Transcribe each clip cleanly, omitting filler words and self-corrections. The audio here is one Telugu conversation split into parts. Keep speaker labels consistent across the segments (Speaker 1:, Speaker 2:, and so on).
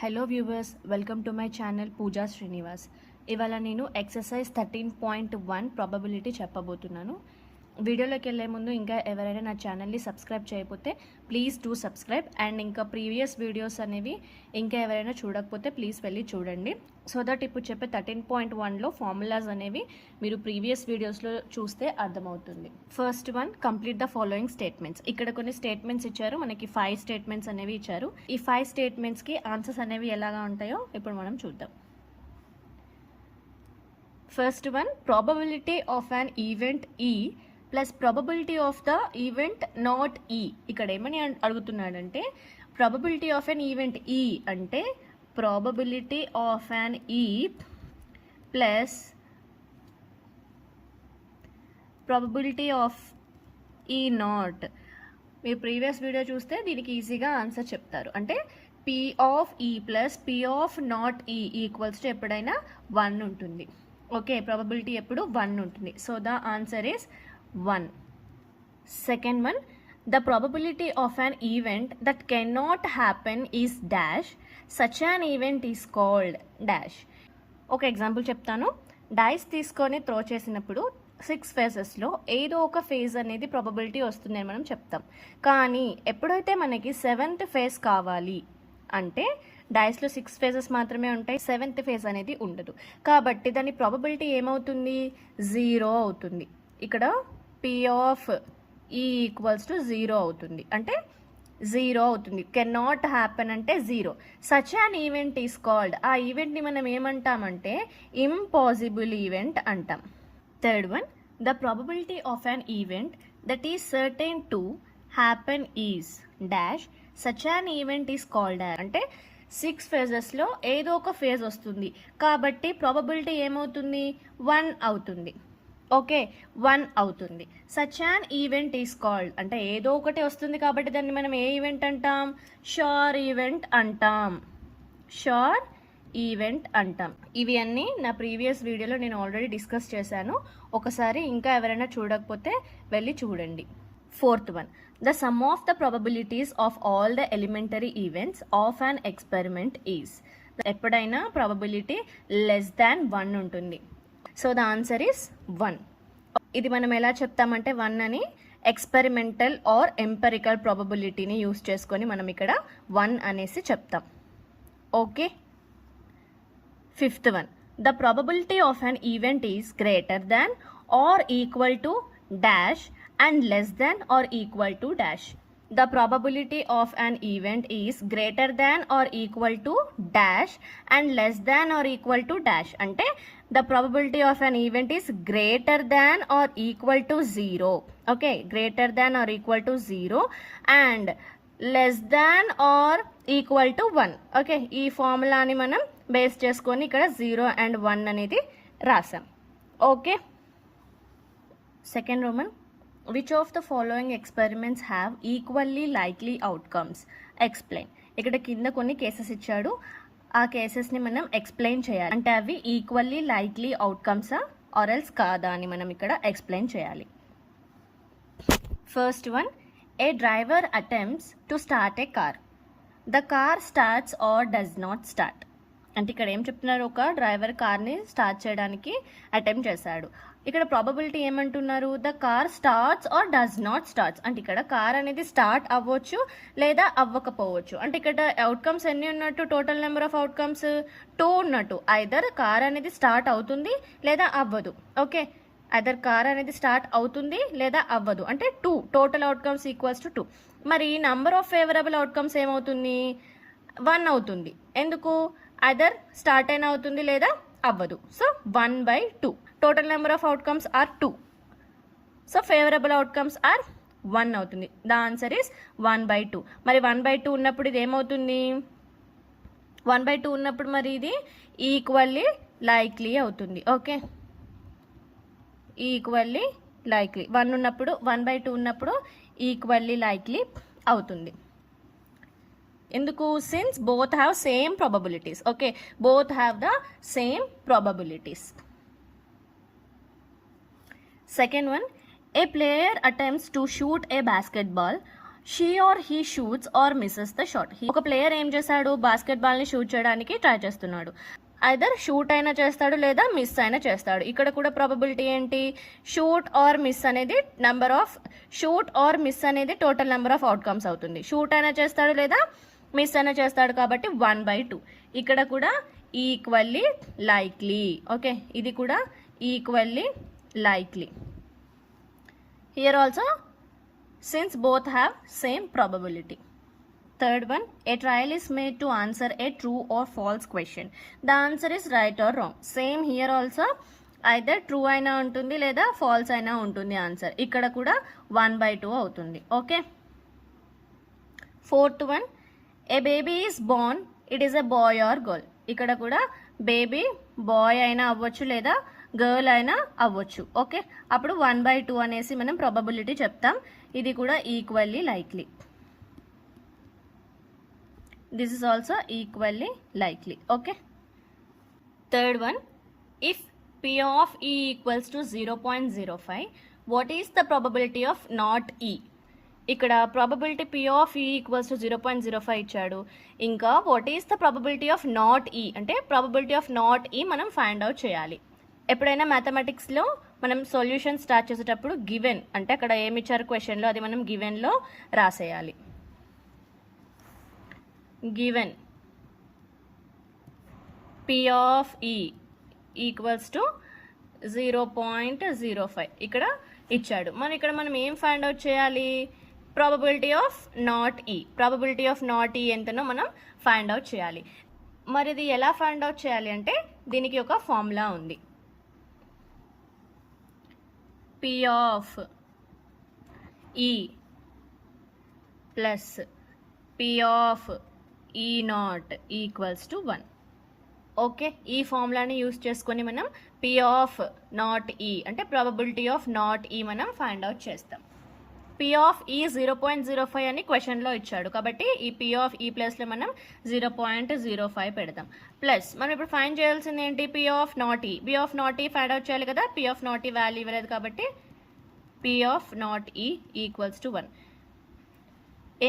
Speaker 1: Hello viewers, welcome to my channel Pooja Srinivas. ఇవాళ నేను ఎక్సర్సైజ్ 13.1 ప్రాబబిలిటీ చెప్పబోతున్నాను. వీడియోలోకి వెళ్ళే ముందు ఇంకా ఎవరైనా నా ఛానల్ని సబ్స్క్రైబ్ చేయకపోతే ప్లీజ్ డూ సబ్స్క్రైబ్. అండ్ ఇంకా ప్రీవియస్ వీడియోస్ అనేవి ఇంకా ఎవరైనా చూడకపోతే ప్లీజ్ వెళ్ళి చూడండి. సో దట్ ఇప్పుడు చెప్పే 13.1లో ఫార్ములాస్ అనేవి మీరు ప్రీవియస్ వీడియోస్లో చూస్తే అర్థమవుతుంది. First one, complete the following statements. ఇక్కడ కొన్ని స్టేట్మెంట్స్ ఇచ్చారు, మనకి 5 స్టేట్మెంట్స్ అనేవి ఇచ్చారు. ఈ 5 స్టేట్మెంట్స్కి ఆన్సర్స్ అనేవి ఎలాగా ఉంటాయో ఇప్పుడు మనం చూద్దాం. First one, probability of an event E plus probability of the event not E. ఇక్కడ ఏమని అడుగుతున్నాడంటే probability of an event E అంటే probability of an E plus probability of E not. మీరు ప్రీవియస్ వీడియో చూస్తే దీనికి ఈజీగా ఆన్సర్ చెప్తారు. అంటే P of E plus P of not E equals to ఎప్పుడైనా 1 ఉంటుంది. ఓకే, ప్రాబబిలిటీ ఎప్పుడు 1 ఉంటుంది. So the answer is 1. Second one, the probability of an event that cannot happen is dash. Such an event is called dash. ఒక ఎగ్జాంపుల్ చెప్తాను. డైస్ తీసుకొని త్రో చేసినప్పుడు 6 ఫేజెస్లో ఏదో ఒక ఫేజ్ అనేది ప్రాబబిలిటీ వస్తుందని మనం చెప్తాం. కానీ ఎప్పుడైతే మనకి 7th ఫేజ్ కావాలి అంటే డైస్లో 6 ఫేజెస్ మాత్రమే ఉంటాయి, 7th ఫేజ్ అనేది ఉండదు. కాబట్టి దాని ప్రాబబిలిటీ ఏమవుతుంది? 0 అవుతుంది. ఇక్కడ P of E equals to 0 అవుతుంది. అంటే 0 అవుతుంది. కెన్ నాట్ హ్యాపెన్ అంటే 0. Such an event is called. ఆ ఈవెంట్ని మనం ఏమంటామంటే ఇంపాసిబుల్ ఈవెంట్ అంటాం. Third one, the probability of an event that is certain to happen is dash. Such an event is called అంటే 6 ఫేజెస్లో ఏదో ఒక ఫేజ్ వస్తుంది కాబట్టి ప్రాబబిలిటీ ఏమవుతుంది? 1 అవుతుంది. ఓకే, 1 అవుతుంది. Such an event is called అంటే ఏదో ఒకటి వస్తుంది కాబట్టి దాన్ని మనం ఏ ఈవెంట్ అంటాం? షూర్ ఈవెంట్ అంటాం. షూర్ ఈవెంట్ అంటాం. ఇవి అన్నీ నా ప్రీవియస్ వీడియోలో నేను ఆల్రెడీ డిస్కస్ చేశాను. ఒకసారి ఇంకా ఎవరైనా చూడకపోతే వెళ్ళి చూడండి. Fourth one, the sum of the probabilities of all the elementary events of an experiment is. ఎప్పుడైనా ప్రాబబిలిటీ లెస్ దాన్ 1 ఉంటుంది. So the answer is 1. ఇది మనం ఎలా చెప్తామంటే 1 అని ఎక్స్పెరిమెంటల్ ఆర్ ఎంపెరికల్ ప్రాబబిలిటీని యూస్ చేసుకొని మనం ఇక్కడ 1 అనేసి చెప్తాం. Okay. Fifth one, the probability of an event is greater than or equal to dash and less than or equal to dash. The probability of an event is greater than or equal to dash and less than or equal to dash. అంటే the probability of an event is greater than or equal to 0. Okay, greater than or equal to 0 and less than or equal to 1. Okay, ఈ ఫార్ములాని మనం బేస్ చేసుకొని ఇక్కడ 0 and 1 అనేది రాసాం. Okay. Second Roman, which of the following experiments have equally likely outcomes? Explain. ఇక్కడ కింద కొన్ని కేసెస్ ఇచ్చాడు, ఆ కేసెస్ని మనం ఎక్స్ప్లెయిన్ చేయాలి. అంటే అవి ఈక్వల్లీ లైక్లీ అవుట్కమ్సా ఆర్ ఎల్స్ కాదా అని మనం ఇక్కడ ఎక్స్ప్లెయిన్ చేయాలి. First one, A driver attempts to start A car. The car starts or does not start. అంటే ఇక్కడ ఏం చెప్తున్నారు? ఒక డ్రైవర్ కార్ని స్టార్ట్ చేయడానికి అటెంప్ట్ చేశాడు. ఇక్కడ ప్రాబబిలిటీ ఏమంటున్నారు? The car starts or does not starts. అంటే ఇక్కడ కార్ అనేది స్టార్ట్ అవ్వచ్చు లేదా అవ్వకపోవచ్చు. అంటే ఇక్కడ అవుట్కమ్స్ ఎన్ని ఉన్నట్టు? టోటల్ నెంబర్ ఆఫ్ అవుట్కమ్స్ 2 ఉన్నట్టు. ఐదర్ కార్ అనేది స్టార్ట్ అవుతుంది లేదా అవ్వదు. ఓకే, ఐదర్ కార్ అనేది స్టార్ట్ అవుతుంది లేదా అవ్వదు. అంటే 2 టోటల్ అవుట్కమ్స్ ఈక్వల్స్ టు 2. మరి నంబర్ ఆఫ్ ఫేవరబుల్ అవుట్కమ్స్ ఏమవుతుంది? 1 అవుతుంది. ఎందుకు? ఐదర్ స్టార్ట్ అయినా అవుతుంది లేదా అవ్వదు. So 1/2. Total number of outcomes are 2. So favourable outcomes are 1 అవుతుంది. The answer is 1/2. మరి 1/2 ఉన్నప్పుడు ఇది ఏమవుతుంది? 1/2 ఉన్నప్పుడు మరి ఇది ఈక్వల్లీ లైక్లీ అవుతుంది. Okay, equally likely. 1 ఉన్నప్పుడు 1/2 ఉన్నప్పుడు ఈక్వల్లీ లైక్లీ అవుతుంది. ఎందుకు? Since both have same probabilities. Okay, both have the same probabilities. Second one, a player attempts to shoot a basketball she or he shoots or misses the shot. ఒక ప్లేయర్ ఏం చేశాడు, బాస్కెట్బాల్ని షూట్ చేయడానికి ట్రై చేస్తున్నాడు. ఐదర్ షూట్ అయినా చేస్తాడు లేదా మిస్ అయినా చేస్తాడు. ఇక్కడ కూడా ప్రాబబిలిటీ ఏంటి, షూట్ ఆర్ మిస్ అనేది టోటల్ నెంబర్ ఆఫ్ అవుట్కమ్స్ అవుతుంది. షూట్ అయినా చేస్తాడు లేదా మిస్ అయినా చేస్తాడు కాబట్టి 1/2. ఇక్కడ కూడా ఈక్వల్లీ లైక్లీ. ఓకే, ఇది కూడా equally likely. Here also since both have same probability. Third one, a trial is made to answer a true or false question. The answer is right or wrong. Same here also, either true అయినా ఉంటుంది లేదా false అయినా ఉంటుంది ఆన్సర్. ఇక్కడ కూడా 1/2 అవుతుంది. Okay. Fourth one, a baby is born, it is a boy or girl. ఇక్కడ కూడా బేబీ బాయ్ అయినా అవ్వచ్చు లేదా గర్ల్ అయినా అవ్వచ్చు. ఓకే, అప్పుడు 1/2 అనేసి మనం ప్రాబబిలిటీ చెప్తాం. ఇది కూడా equally likely. This is also equally likely. Okay. Third one, if P of E equals to 0.05, what is the probability of not E? ఇక్కడ probability P of E equals to 0.05 ఇచ్చాడు. ఇంకా what is the probability of not E అంటే ప్రాబబిలిటీ ఆఫ్ నాట్ E మనం ఫైండ్ అవుట్ చేయాలి. ఎప్పుడైనా మ్యాథమెటిక్స్లో మనం సొల్యూషన్ స్టార్ట్ చేసేటప్పుడు గివెన్ అంటే అక్కడ ఏమి ఇచ్చారు క్వశ్చన్లో అది మనం గివెన్లో రాసేయాలి. Given P of E equals to 0.05 ఇక్కడ ఇచ్చాడు. మరి ఇక్కడ మనం ఏం ఫైండ్ అవుట్ చేయాలి, probability of not E. Probability of not E ఎంతనో మనం ఫైండ్ అవుట్ చేయాలి. మరి ఇది ఎలా ఫైండ్ అవుట్ చేయాలి అంటే దీనికి ఒక ఫార్ములా ఉంది. P of E plus P of E naught equals to 1. Okay, ఈ ఫార్ములాని యూస్ చేసుకొని మనం P of not E అంటే ప్రాబబిలిటీ ఆఫ్ నాట్ E మనం ఫైండ్ అవుట్ చేస్తాం. P of E 0.05 అని క్వశ్చన్లో ఇచ్చాడు కాబట్టి ఈ P of E ప్లస్లో మనం 0.05 పెడదాం. ప్లస్ మనం ఇప్పుడు ఫైండ్ చేయాల్సింది ఏంటి, P of not E. P of not E find out చేయాలి కదా. P of not E value ఇవ్వలేదు కాబట్టి P of not E equals to 1.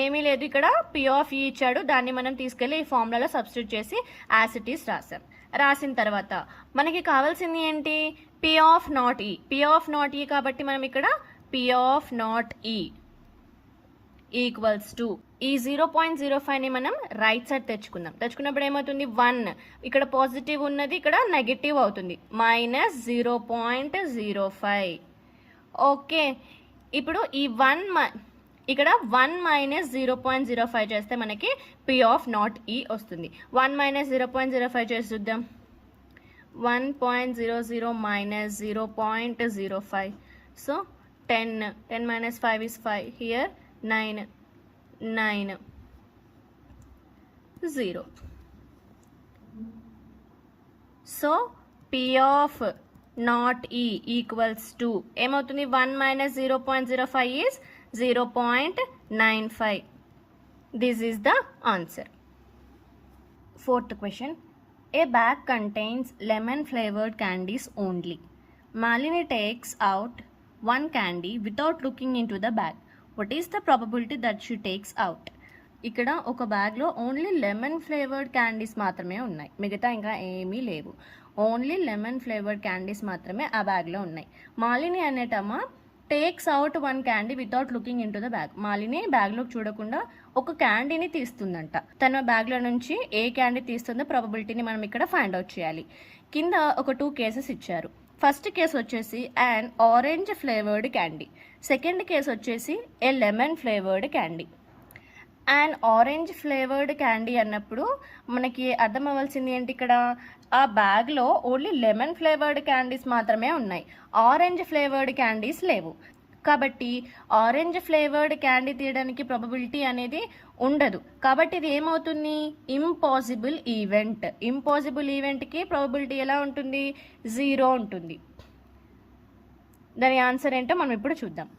Speaker 1: ఏమీ లేదు, ఇక్కడ P of E ఇచ్చాడు, దాన్ని మనం తీసుకెళ్ళి ఈ ఫార్ములాలో సబ్స్టిట్యూట్ చేసి యాజ్ ఇట్ ఈస్ రాసాం. రాసిన తర్వాత మనకి కావాల్సింది ఏంటి, P of not E. P of not E కాబట్టి మనం ఇక్కడ P of not E equals to ఈ 0.05ని మనం రైట్ సైడ్ తెచ్చుకున్నప్పుడు ఏమవుతుంది, 1 ఇక్కడ పాజిటివ్ ఉన్నది ఇక్కడ నెగటివ్ అవుతుంది, -0.05. ఓకే, ఇప్పుడు ఈ 1 ఇక్కడ 1 - 0.05 చేస్తే మనకి P of not E వస్తుంది. 1 - 0.05 చేసి చూద్దాం. 1.00 - 0.05. So 10 - 5 is 5. Here 9 0. So P of not E equals to ఏమవుతుంది, 1 - 0.05 is 0.95. This is the answer. Fourth question, a bag contains lemon flavored candies only. Malini takes out one candy without looking into the bag. What is the probability that she takes out? ఇక్కడ ఒక బ్యాగ్లో ఓన్లీ లెమన్ ఫ్లేవర్డ్ క్యాండీస్ మాత్రమే ఉన్నాయి, మిగతా ఇంకా ఏమీ లేవు. ఓన్లీ లెమన్ ఫ్లేవర్డ్ క్యాండీస్ మాత్రమే ఆ బ్యాగ్లో ఉన్నాయి. మాలిని అనేటమ్మ takes out 1 candy without looking in to the bag. Malini బ్యాగ్లోకి చూడకుండా ఒక క్యాండీని తీస్తుందంట. తన బ్యాగ్లో నుంచి ఏ క్యాండీ తీస్తుందో ప్రాబబిలిటీని మనం ఇక్కడ ఫైండ్ అవుట్ చేయాలి. కింద ఒక 2 కేసెస్ ఇచ్చారు. ఫస్ట్ కేసు వచ్చేసి an orange flavoured candy, second case వచ్చేసి a lemon flavoured candy. And orange flavoured candy అన్నప్పుడు మనకి అర్థం అవ్వాల్సింది ఏంటి, ఇక్కడ ఆ బ్యాగ్లో ఓన్లీ లెమన్ ఫ్లేవర్డ్ క్యాండీస్ మాత్రమే ఉన్నాయి, ఆరెంజ్ ఫ్లేవర్డ్ క్యాండీస్ లేవు. కాబట్టి ఆరెంజ్ ఫ్లేవర్డ్ క్యాండీ తీయడానికి ప్రాబబిలిటీ అనేది ఉండదు. కాబట్టి ఇది ఏమవుతుంది, ఇంపాసిబుల్ ఈవెంట్. ఇంపాసిబుల్ ఈవెంట్కి ప్రాబబిలిటీ ఎలా ఉంటుంది, 0 ఉంటుంది. దాని ఆన్సర్ ఏంటో మనం ఇప్పుడు చూద్దాం.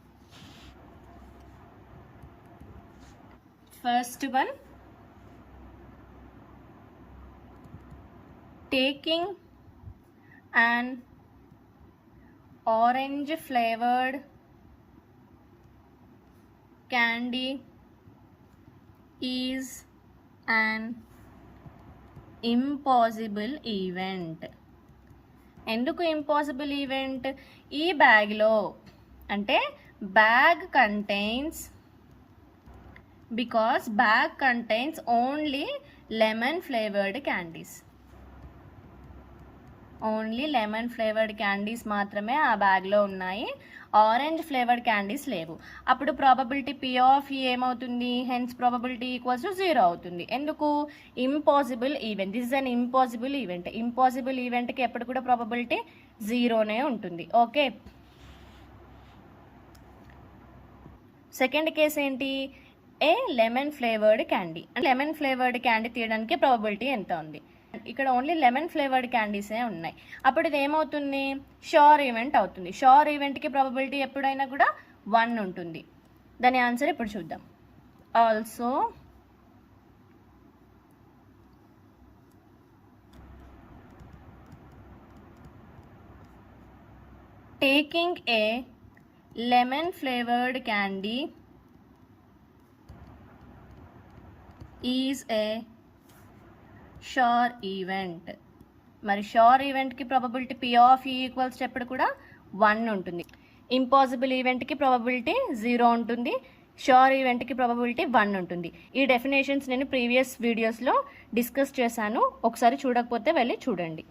Speaker 1: First one, taking an orange flavored candy is an impossible event. ఎందుకు ఇంపాసిబుల్ ఈవెంట్? ఈ బ్యాగ్లో అంటే bag contains, because bag contains only lemon flavoured candies. Only lemon flavoured candies మాత్రమే ఆ బ్యాగ్లో ఉన్నాయి, ఆరెంజ్ ఫ్లేవర్డ్ క్యాండీస్ లేవు. అప్పుడు ప్రాబబిలిటీ పి ఆఫ్ ఈ ఏమవుతుంది? హెన్స్ ప్రాబబిలిటీ ఈక్వల్స్ టు 0 అవుతుంది. ఎందుకు? Impossible event. This is an impossible event. Impossible ఈవెంట్కి ఎప్పుడు కూడా ప్రాబబిలిటీ 0నే ఉంటుంది. ఓకే, సెకండ్ కేసు ఏంటి? A lemon flavoured candy. Lemon flavoured candy తీయడానికి ప్రాబబిలిటీ ఎంత ఉంది? ఇక్కడ ఓన్లీ లెమన్ ఫ్లేవర్డ్ క్యాండీసే ఉన్నాయి. అప్పుడు ఇది ఏమవుతుంది? షోర్ ఈవెంట్ అవుతుంది. షోర్ ఈవెంట్కి ప్రాబబిలిటీ ఎప్పుడైనా కూడా 1 ఉంటుంది. దాని ఆన్సర్ ఇప్పుడు చూద్దాం. Also taking a lemon flavoured candy is a sure event. మరి షోర్ ఈవెంట్కి probability P of E equals ఎప్పుడు కూడా 1 ఉంటుంది. ఇంపాసిబుల్ ఈవెంట్కి ప్రాబబిలిటీ 0 ఉంటుంది. షోర్ ఈవెంట్కి ప్రాబబిలిటీ 1 ఉంటుంది. ఈ డెఫినేషన్స్ నేను ప్రీవియస్ వీడియోస్లో డిస్కస్ చేశాను. ఒకసారి చూడకపోతే వెళ్ళి చూడండి.